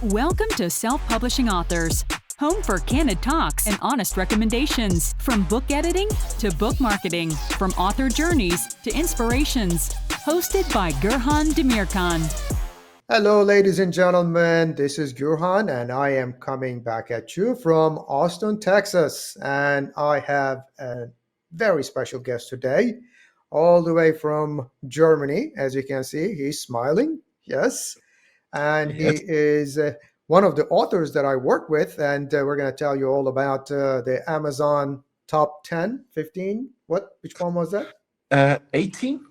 Welcome to Self-Publishing Authors, home for candid talks and honest recommendations, from book editing to book marketing, from author journeys to inspirations. Hosted by Gurhan Demirkan. Hello, ladies and gentlemen. This is Gurhan, and I am coming back at you from Austin, Texas. And I have a very special guest today, all the way from Germany. As you can see, he's smiling. Yes. And he Yes. is one of the authors that I work with. And we're going to tell you all about the Amazon top 10, 15. Which one was that? 18?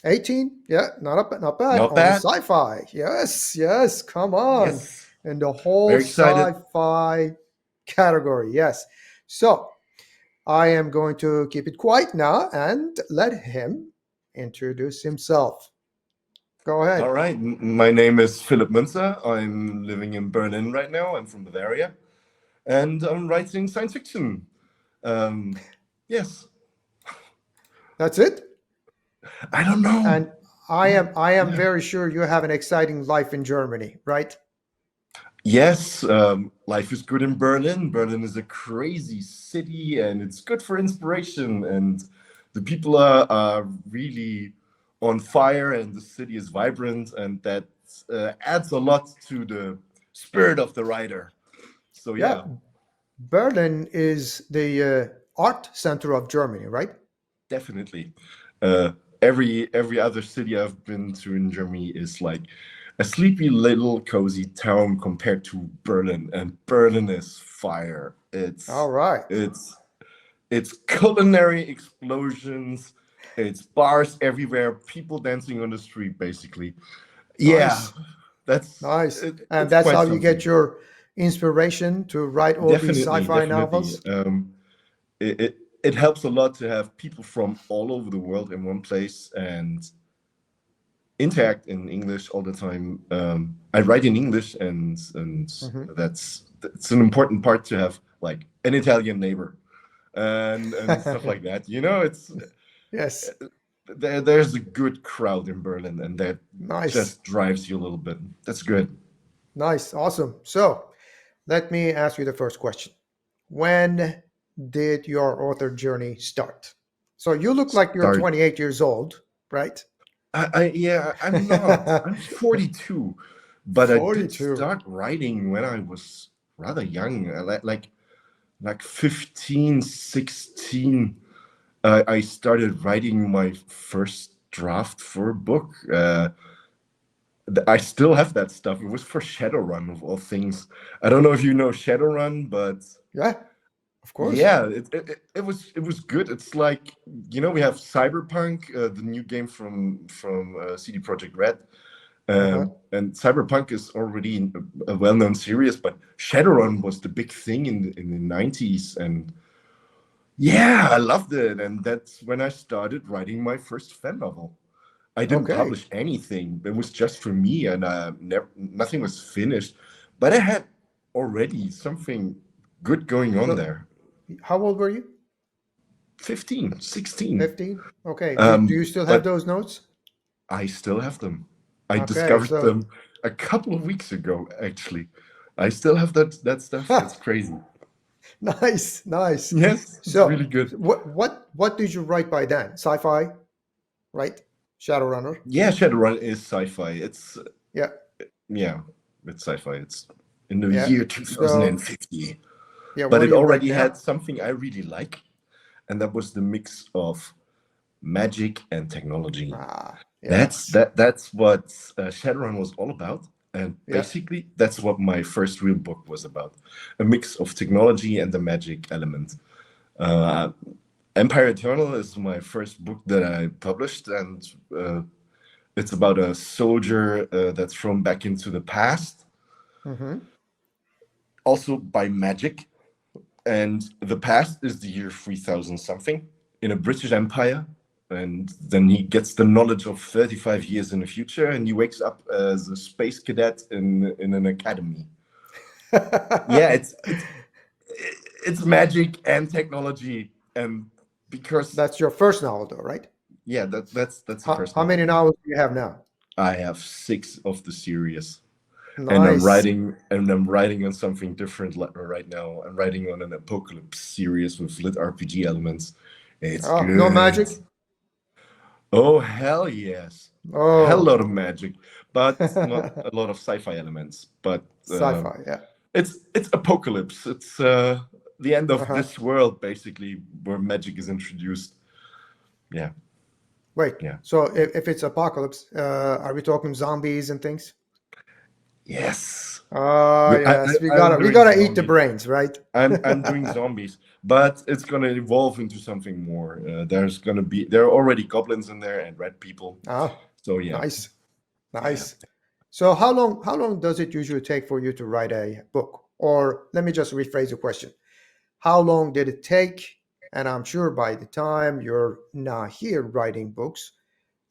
18? Yeah, not bad. Not On bad. Sci-Fi. Yes, come on. Yes. In the whole Very excited. Sci-Fi category, yes. So I am going to keep it quiet now and let him introduce himself. Go ahead. All right. My name is Philipp Munzer. I'm living in Berlin right now. I'm from Bavaria. And I'm writing science fiction. Yes. That's it? I don't know. And I am very sure you have an exciting life in Germany, right? Yes, life is good in Berlin. Berlin is a crazy city and it's good for inspiration. And the people are really on fire and the city is vibrant. And that adds a lot to the spirit of the writer. So, yeah. Berlin is the art center of Germany, right? Definitely. Every other city I've been to in Germany is like a sleepy little cozy town compared to Berlin, and Berlin is fire. It's all right. It's culinary explosions. It's bars everywhere, people dancing on the street, basically. Yeah, Nice. that's Nice. and that's how you get your inspiration to write all these sci-fi novels? It helps a lot to have people from all over the world in one place and interact in English all the time. I write in English, and that's an important part to have, like an Italian neighbor and stuff like that. You know, it's Yes. there's a good crowd in Berlin, and that Nice. just drives you a little bit. That's good. Nice. Awesome. So let me ask you the first question. When did your author journey start? So you look like you're Start. 28 years old, right? I'm not. I'm 42, but I did 42. start writing when I was rather young, like 15, 16. I started writing my first draft for a book. I still have that stuff. It was for Shadowrun, of all things. I don't know if you know Shadowrun, but Yeah, of course. yeah, it was good. It's like, we have Cyberpunk, the new game from CD Projekt Red, and Cyberpunk is already a well-known series, but Shadowrun was the big thing in the 90s, and yeah, I loved it, and that's when I started writing my first fan novel. I didn't Okay. publish anything. It was just for me, and nothing was finished, but I had already something good going on So- there. How old were you? 15, 16. 15? Okay. Um, Do you still have but- those notes? I still have them. I Okay, discovered so- them a couple of weeks ago, actually. I still have that stuff. It's crazy. Nice. Yes, it's So really good. what did you write by then? Sci-fi, right? Shadowrunner. Yeah, Shadowrun is sci-fi. It's Yeah. it's sci-fi. It's in the Yeah. year 2050. Yeah. But what it do you already write now? had something I really like, and that was the mix of magic and technology. Yeah. That's what Shadowrun was all about, and Yeah. basically that's what my first real book was about: a mix of technology and the magic element. Empire Eternal is my first book that I published, and it's about a soldier that's thrown back into the past, Mm-hmm. also by magic. And the past is the year 3000 something in a British Empire. And then he gets the knowledge of 35 years in the future, and he wakes up as a space cadet in an academy. Yeah, it's magic and technology, and because That's your first novel, though, right? yeah, that's the first How novel. many novels do you have now? I have 6 of the series. And Nice. I'm writing on something different right now. I'm writing on an apocalypse series with lit RPG elements. It's Oh, no good. magic? Oh hell yes, hell Oh, lot of magic, but not a lot of sci-fi elements. But sci-fi, yeah. it's apocalypse. It's the end of Uh-huh. this world, basically, where magic is introduced. Yeah, Wait, yeah, so if it's apocalypse, are we talking zombies and things? yes. Oh, yes, I'm we doing gotta eat the zombies. brains, right? I'm doing zombies, but it's gonna evolve into something more. There are already goblins in there and red people. Oh, So yeah, nice, yeah. nice. So how long does it usually take for you to write a book? Or let me just rephrase the question. How long did it take? And I'm sure by the time you're not here writing books,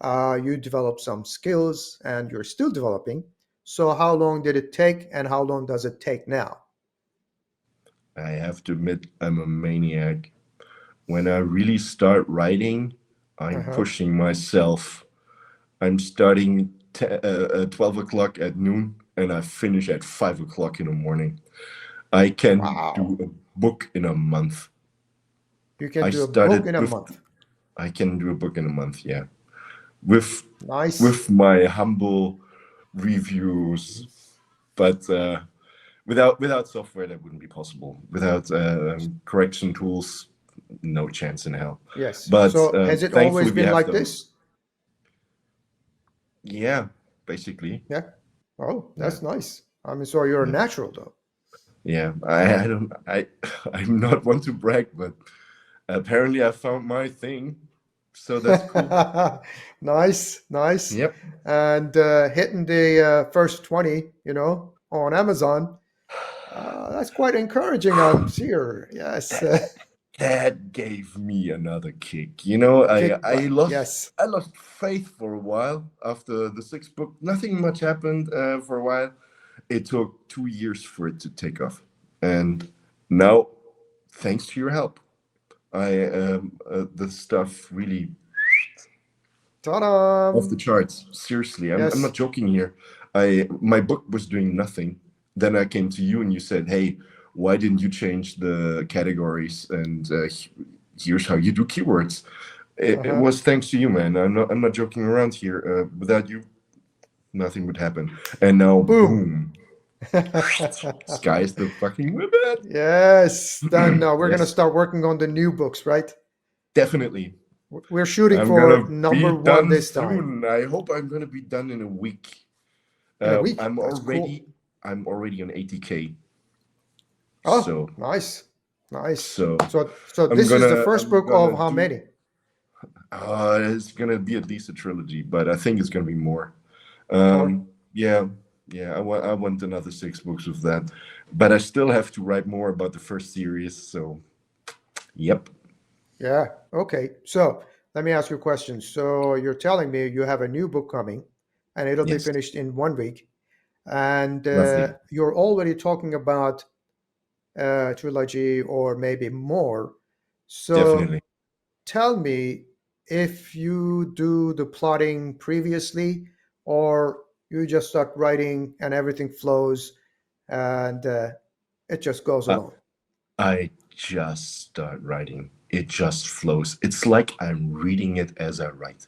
you developed some skills and you're still developing. So how long did it take and how long does it take now? I have to admit, I'm a maniac. When I really start writing, I'm Uh-huh. pushing myself. I'm starting 12 o'clock at noon and I finish at 5 o'clock in the morning. I can Wow. do a book in a month. You can I do a book started in a with, month. I can do a book in a month, yeah. With Nice. with my humble reviews, but without software that wouldn't be possible. Without correction tools, no chance in hell. Yes. But So has it always thankfully we been have like them. this? Yeah, basically. Yeah. Oh, Yeah, that's nice. I mean, so you're a yeah, natural though. yeah. I don't I'm not one to brag, but apparently I found my thing, so that's cool. Nice, nice. Yep. And hitting the first 20, on Amazon, that's quite encouraging. I'm here. Yes. That that gave me another kick. You know, Kickback. Yes. I lost faith for a while after the sixth book. Nothing much happened for a while. It took 2 years for it to take off, and now, thanks to your help, the stuff really Ta-da! off the charts. Seriously, I'm not Yes. joking here. My book was doing nothing. Then I came to you and you said, "Hey, why didn't you change the categories? And here's how you do keywords." It Uh-huh. was thanks to you, man. I'm not joking around here. Without you, nothing would happen. And now, Boom. boom, sky's the fucking limit. Yes. Then we're gonna Yes, start working on the new books, right? definitely. We're shooting I'm for gonna be number one done this time. soon. I hope I'm gonna be done in a week. In a Uh, week. I'm That's cool. already I'm already on 80K. Oh, So nice. Nice. so So this is the first I'm book gonna of how do many? it's gonna be at least a trilogy, but I think it's gonna be more. More? Yeah, yeah, I want another 6 books of that. But I still have to write more about the first series, so yep. Yeah. Okay. So let me ask you a question. So you're telling me you have a new book coming and it'll be Yes, finished in 1 week. And roughly. you're already talking about trilogy or maybe more. So Definitely. tell me if you do the plotting previously or you just start writing and everything flows and it just goes I, along. I just start writing. It just flows. It's like I'm reading it as I write.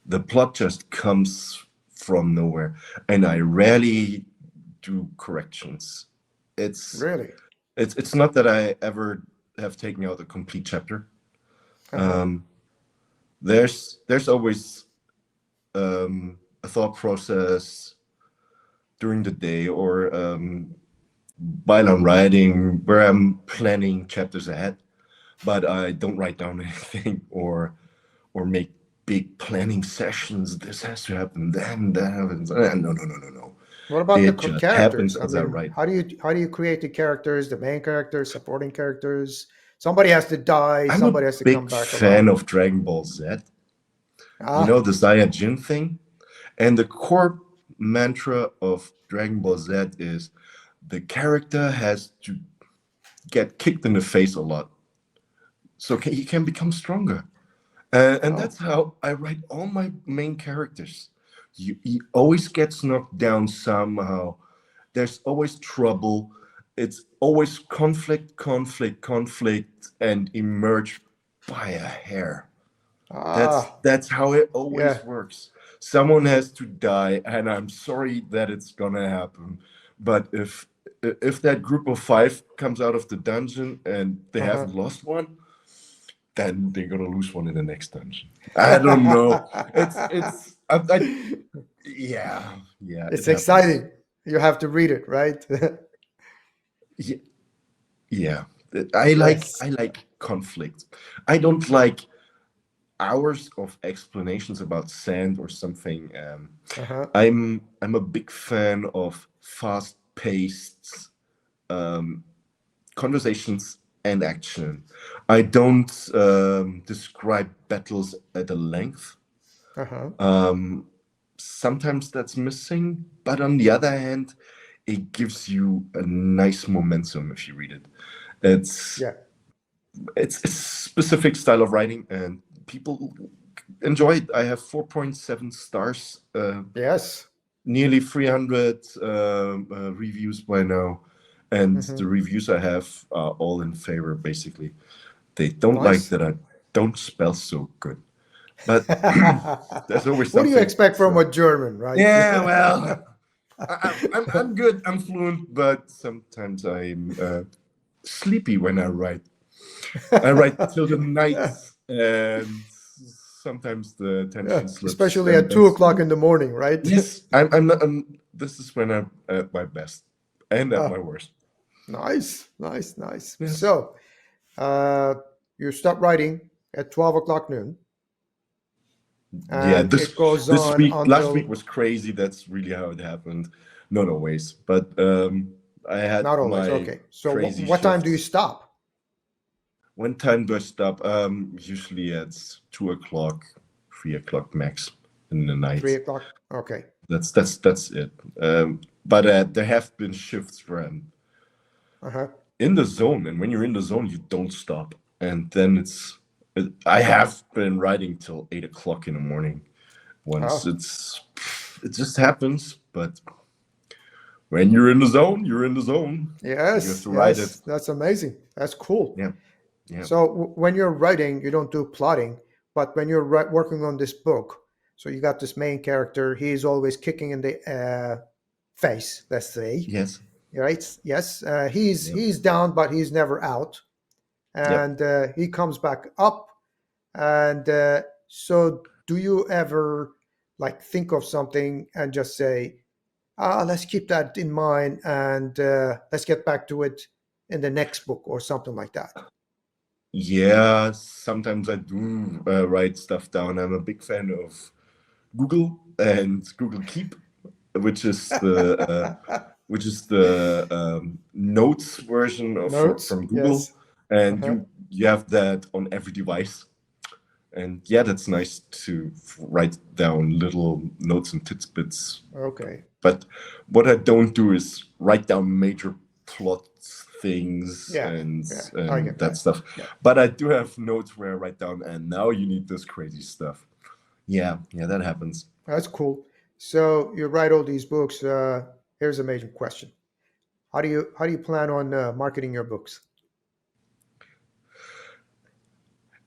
The plot just comes from nowhere, and I rarely do corrections. It's Really? it's not that I ever have taken out a complete chapter. Uh-huh. Um, there's always a thought process during the day or while I'm writing where I'm planning chapters ahead, but I don't write down anything or make big planning sessions. This has to happen, then that happens. No, no, no, no, no. What about the It just happens characters? I as I mean, write. how do you create the characters, the main characters, supporting characters? Somebody has to die, I'm a somebody has to come big back alive. fan of Dragon Ball Z. You know Ah, the Saiyajin thing? And the core mantra of Dragon Ball Z is the character has to get kicked in the face a lot so he can become stronger. And oh, that's how I write all my main characters. He always gets knocked down somehow, there's always trouble. It's always conflict, conflict, conflict, and emerge by a hair. Ah, That's how it always yeah. works. Someone has to die, and I'm sorry that it's gonna happen. But if that group of five comes out of the dungeon and they Uh-huh. haven't lost one, then they're gonna lose one in the next dungeon. I don't know. Yeah, yeah, it It's happens. exciting. You have to read it, right? Yeah, yeah. I like Yes. I like conflict. I don't like hours of explanations about sand or something. Uh-huh. I'm a big fan of fast-paced conversations and action. I don't describe battles at a length. Uh-huh. Sometimes that's missing, but on the other hand, it gives you a nice momentum if you read it. It's Yeah. it's a specific style of writing, and people enjoy it. I have 4.7 stars, Yes. nearly 300 reviews by now, and Hmm. the reviews I have are all in favor. Basically, they don't like Nice. that I don't spell so good, but there's always What do you something. expect from So a German, right? yeah, well, I'm good. I'm fluent, but sometimes I'm sleepy when I write. I write till the night, Yeah. and sometimes the Yeah. attention slips. Especially at And 2 o'clock in the morning, right? yes, I'm not. This is when I'm at my best and at my Ah, worst. nice, nice, nice. Yes. So, uh, you stop writing at 12 o'clock noon, Yeah. and This it goes this on week, last week until was crazy. That's really how it happened. Not always, but I had not always. my Okay. So, crazy what time do you shifts. stop? When time burst up, usually it's 2 o'clock, 3 o'clock max in the Three night. o'clock. Okay. That's it. But there have been shifts where I'm Uh huh. in the zone, and when you're in the zone, you don't stop. And then I have been writing till 8 o'clock in the morning. Once Oh, it just happens. But when you're in the zone, you're in the zone. You have yes, to write it. yes. That's amazing. That's cool. Yeah, yeah, So, when you're writing, you don't do plotting, but when you're working on this book, so you got this main character, he's always kicking in the face, let's say, yes, right? Yes, he's yep, he's down, but he's never out, yep. and he comes back up. And so, do you ever like think of something and just say, let's keep that in mind, and let's get back to it in the next book or something like that? Yeah, sometimes I do write stuff down. I'm a big fan of Google and Google Keep, which is the notes version of Notes, from Google, yes. and Uh-huh. you have that on every device. And yeah, that's nice to write down little notes and tidbits. Okay. But what I don't do is write down major plot things Yeah. and Yeah. I and get that that. stuff. Yeah. But I do have notes where I write down, and now you need this crazy stuff. Yeah, yeah, that happens. That's cool. So you write all these books. Here's a major question. How do you plan on marketing your books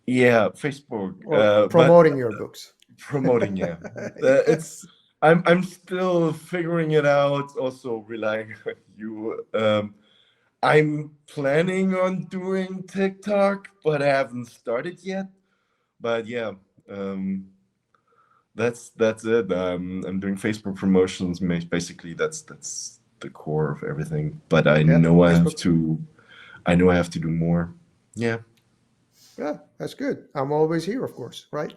Yeah, Facebook, or but promoting your books? promoting, yeah. Yeah. It's I'm still figuring it out, also relying on you. I'm planning on doing TikTok, but I haven't started yet. But yeah, um, that's it. I'm doing Facebook promotions. Basically, that's the core of everything. But I Yeah. know Facebook. I know I have to do more. Yeah, Yeah. That's good. I'm always here, of course. Right.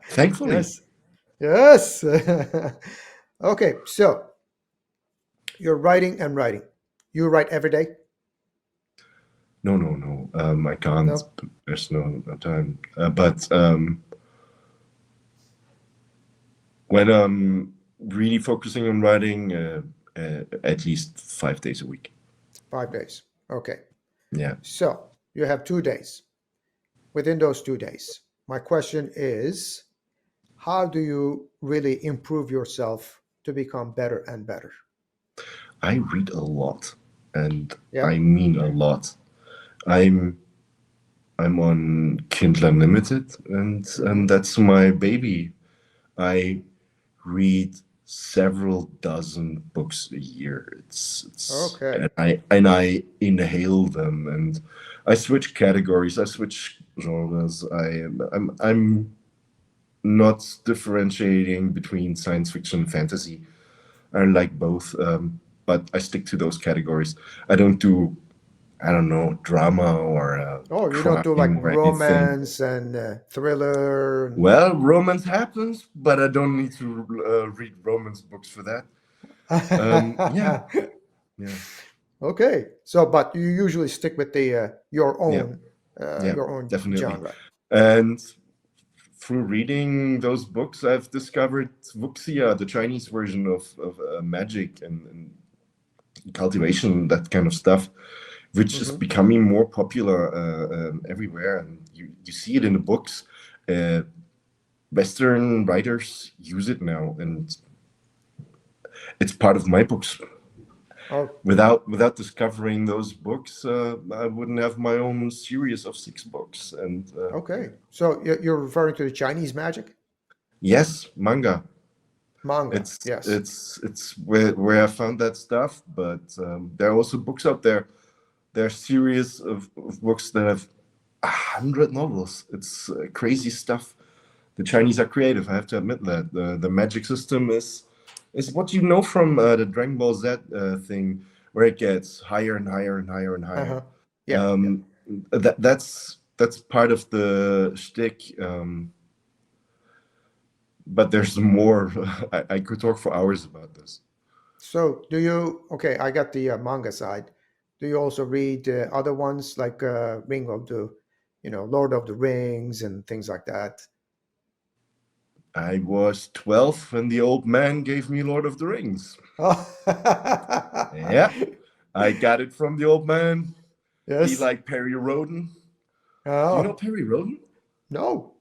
thankfully. Yes. Yes. Okay. So you're writing and writing. You write every day? No, no, no. I can't. No. There's no time. But when I'm really focusing on writing, at least 5 days a week. 5 days. Okay. Yeah. So you have 2 days. Within those 2 days, my question is, how do you really improve yourself to become better and better? I read a lot, and Yeah. I mean a lot. I'm I'm on Kindle Unlimited, and Hmm. that's my baby. I read several dozen books a year. It's Okay. and I inhale them, and I switch categories. I switch genres. I'm not differentiating between science fiction and fantasy. I like both, but I stick to those categories. I don't do, I don't know, drama or Oh, you don't do like crime or anything. romance and thriller. Well, romance happens, but I don't need to read romance books for that. Yeah, yeah, Okay. So, but you usually stick with the yeah, yeah, your own definitely. genre. And through reading those books, I've discovered Wuxia, the Chinese version of magic and cultivation, that kind of stuff, which is Hmm. becoming more popular everywhere. And you see it in the books. Uh, Western writers use it now, and it's part of my books. Oh, Without discovering those books, I wouldn't have my own series of 6 books. And okay. So you're referring to the Chinese magic yes, manga. manga. It's Yes. it's where I found that stuff. But there are also books out there. There are series of books that have 100 novels. It's crazy stuff. The Chinese are creative. I have to admit that the magic system is what you know from the Dragon Ball Z thing, where it gets higher and higher and higher and higher. Uh-huh. Yeah. Yeah. Um, that's part of the shtick. But there's more. I could talk for hours about this. So do you, okay, I got the manga side. Do you also read other ones like Ring of the, Lord of the Rings and things like that? I was 12 when the old man gave me Lord of the Rings. Yeah, I got it from the old man. He Yes. liked Perry Roden. Do you know Oh, Perry Roden? no.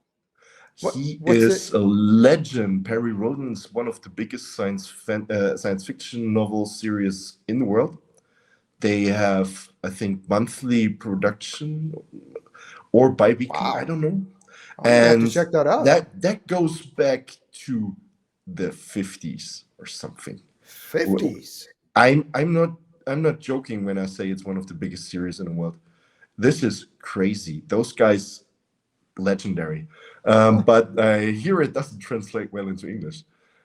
He What's it? is a legend. Perry Roden is one of the biggest science fiction novel series in the world. They have, I think, monthly production or bi-weekly. I Wow. don't know. I'm gonna have to And check that out. that goes back to the 50s or something. 50s. I'm not joking when I say it's one of the biggest series in the world. This is crazy. Those guys, legendary. Oh, But I hear it doesn't translate well into English.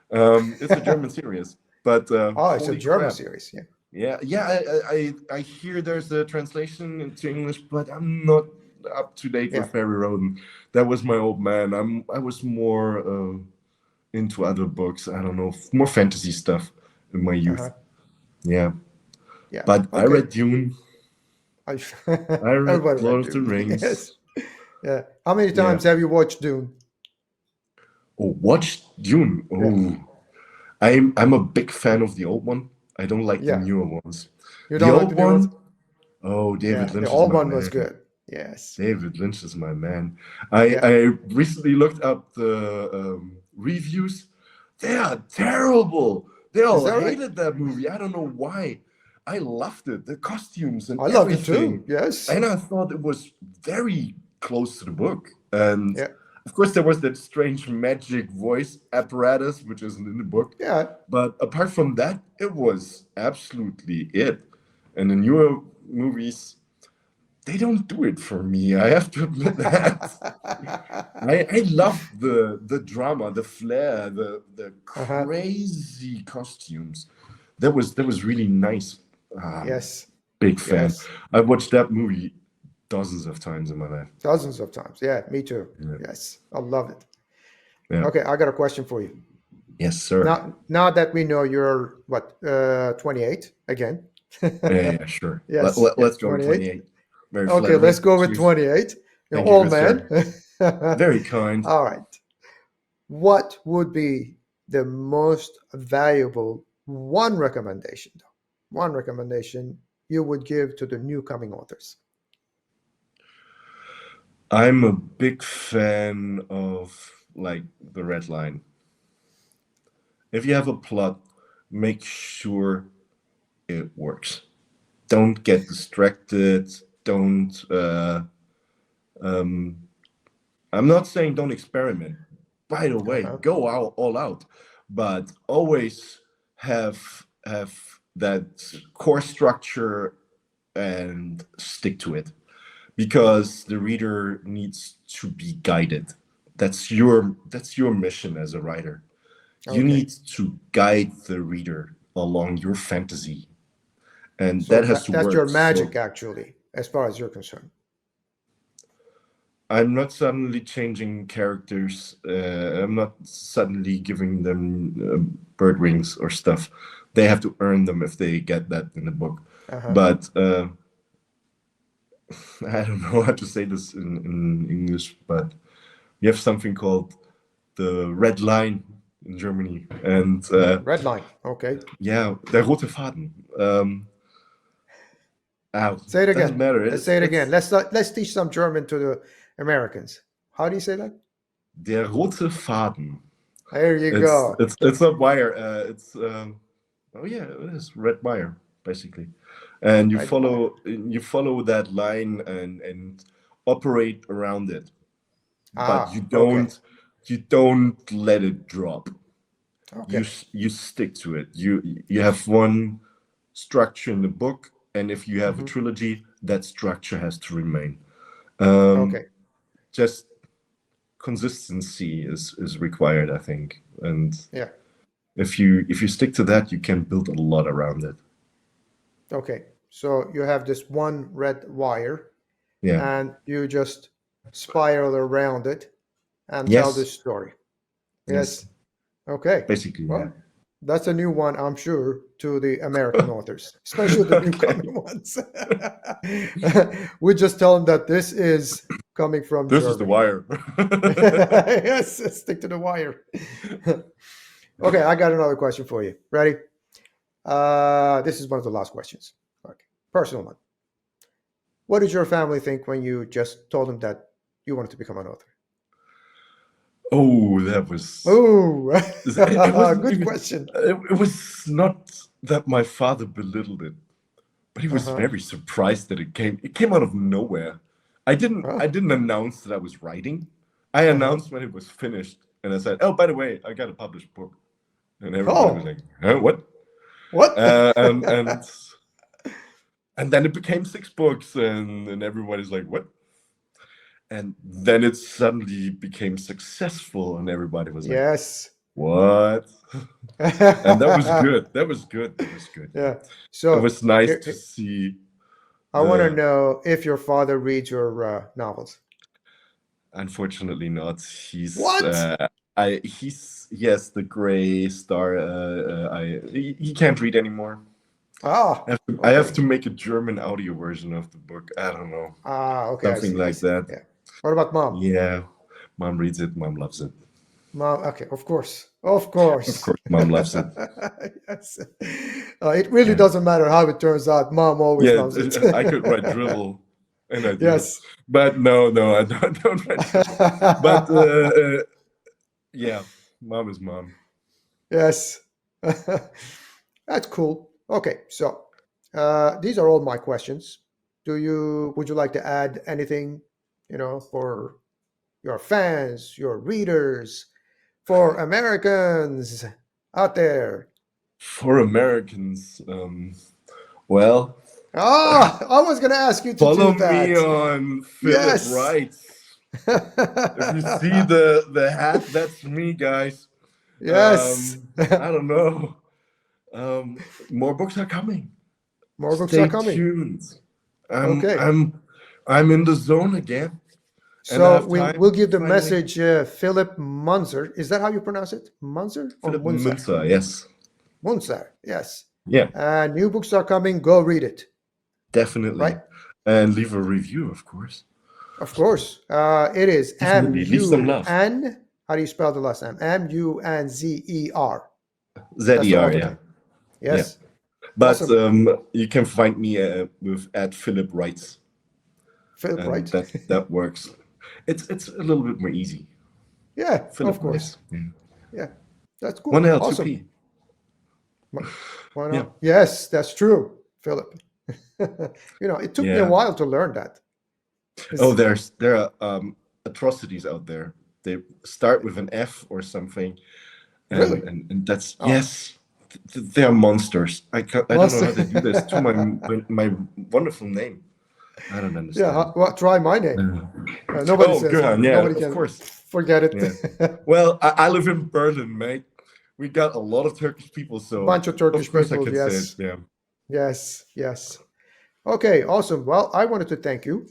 It's a German series, but oh, it's a holy German crap! series. Yeah. Yeah, yeah. I hear there's a translation into English, but I'm not up to date Yeah. with Perry Roden. That was my old man. I was more into other books. I don't know, more fantasy stuff in my Uh-huh. youth. Yeah, Yeah. but I Okay. read Dune. I, I read everybody read Lord of the Dune. Rings. Yes. Yeah. How many Yeah. times have you watched Dune? Oh, watch Dune. Yeah. Oh, I'm a big fan of the old one. I don't like the Yeah. newer ones. You The don't like old the new ones? one, oh, Yeah. David The Lynch is old my one was man. good. Yes. David Lynch is my man. I Yeah. I recently looked up the reviews. They are terrible. They Is all that right? hated that movie. I don't know why. I loved it, the costumes and I loved it too. everything, Yes. and I thought it was very close to the book. And Yeah. of course, there was that strange magic voice apparatus, which isn't in the book. Yeah. But apart from that, it was absolutely it. And the newer movies, they don't do it for me. I have to admit that. I love the drama, the flair, the Uh-huh. crazy costumes. That was really nice. Um, Yes. Big fan. Yes. I watched that movie dozens of times in my life. Dozens of times. Yeah, me too. Yeah. Yes. I love it. Yeah. Okay, I got a question for you. Yes, sir. Now that we know you're what, 28 again. Yeah, yeah, sure. Yes, Let's yes, go with 28. 28. Very Okay, let's flattering. go with Cheers. 28. You're Thank you, old good man. sir. Very kind. All right. What would be the most valuable one recommendation you would give to the new coming authors? I'm a big fan of like the red line. If you have a plot, make sure it works. Don't get distracted. Don't. I'm not saying don't experiment. By the way, go out all out, but always have that core structure and stick to it, because the reader needs to be guided. That's your mission as a writer. You need to guide the reader along your fantasy, and So that has to work. That's your magic, actually, as far as you're concerned. I'm not suddenly changing characters. I'm not suddenly giving them bird wings or stuff. They have to earn them if they get that in the book. But I don't know how to say this in English, but we have something called the red line in Germany. And red line, okay. Yeah, der rote Faden. Say it again. Doesn't matter. Let's say it again. Let's teach some German to the Americans. How do you say that? Der rote Faden. There you go. It's not wire. It's oh yeah, it is red wire basically, and you follow that line and operate around it, but you don't let it drop. Okay. You stick to it. You have one structure in the book, and if you have a trilogy, that structure has to remain. Just consistency is required, I think, and if you stick to that, you can build a lot around it. Okay, so you have this one red wire, and you just spiral around it and tell this story. Yes. Okay. Basically, that's a new one, I'm sure, to the American authors, especially the newcoming ones. We just tell them that this is coming from This Germany. is the wire. Yes, stick to the wire. Okay, I got another question for you. Ready? This is one of the last questions. Okay, personal one. What did your family think when you just told them that you wanted to become an author? Oh, that was... Oh, good question. It was not that my father belittled it, but he was very surprised that it came out of nowhere. I didn't announce that I was writing. I announced when it was finished, and I said, "Oh, by the way, I got a published book." And everybody was like, "Huh, what?" What? And then it became 6 books, and everybody's like, "What?" And then it suddenly became successful, and everybody was like, "Yes, what?" And that was good. That was good. Yeah. So it was nice to see. I want to know if your father reads your novels. Unfortunately, not. He's what? He has the gray star. He can't read anymore. Ah, I have to make a German audio version of the book. I don't know. Okay. Something like that. Yeah. What about mom? Yeah, mom reads it. Mom loves it. Mom, okay, of course, mom loves it. Yes. It really doesn't matter how it turns out. Mom always loves it. I could write drivel, and I do. Yes, but no, I don't write drivel. But yeah, mom is mom. Yes, that's cool. Okay, so these are all my questions. Would you like to add anything, for your fans, your readers, for Americans out there? For Americans, well. I was going to ask you to follow do that. Me on Philipp Writes. If you see the hat, that's me, guys. Yes. I don't know. More books are coming. Stay tuned. I'm in the zone again. So we'll give the message, Philipp Munzer. Is that how you pronounce it? Munzer? Philipp Munzer, yes. Munzer, yes. Yeah. New books are coming. Go read it. Definitely. Right? And leave a review, of course. Of course. It is M-U-N. How do you spell the last name? M-U-N-Z-E-R. Z-E-R, yeah. Yes. Yeah. But you can find me at Philipp Writes. Philipp Writes. That works. It's a little bit more easy. Yeah, Philipp of course. Writes. Yeah, that's cool. One L, awesome. 2P. Why not? Yeah. Yes, that's true, Philip. It took me a Yeah. while to learn that. Oh, there are atrocities out there. They start with an F or something, Really? and that's Oh, yes, they are monsters. I don't know how they do this to my monster. my wonderful name. I don't Yeah, understand. well, try my name. Nobody Oh, says, Göran, yeah, nobody of can course. forget it. Yeah. Well, I live in Berlin, mate. We got a lot of Turkish people, so Bunch of of Turkish course I people. can say it. Yes, Yeah. yes, yes. Okay, awesome. Well, I wanted to thank you,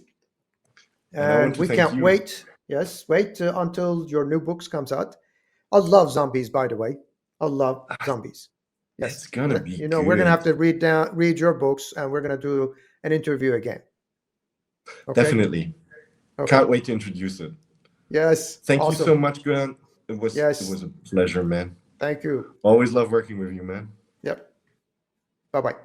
And I want and to we thank can't you. wait. Yes, wait until your new books comes out. I love zombies, by the way. I love zombies. Yes, It's gonna be we're gonna have good. to read your books, and we're gonna do an interview again. Okay. Definitely. Okay. Can't wait to introduce it. Yes. Thank you so Awesome. much, Göran. It Yes. was a pleasure, man. Thank you. Always love working with you, man. Yep. Bye bye.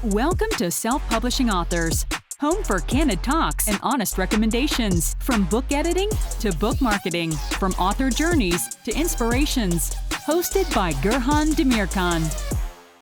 Welcome to Self-Publishing Authors, home for candid talks and honest recommendations. From book editing to book marketing, from author journeys to inspirations. Hosted by Gurhan Demirkan.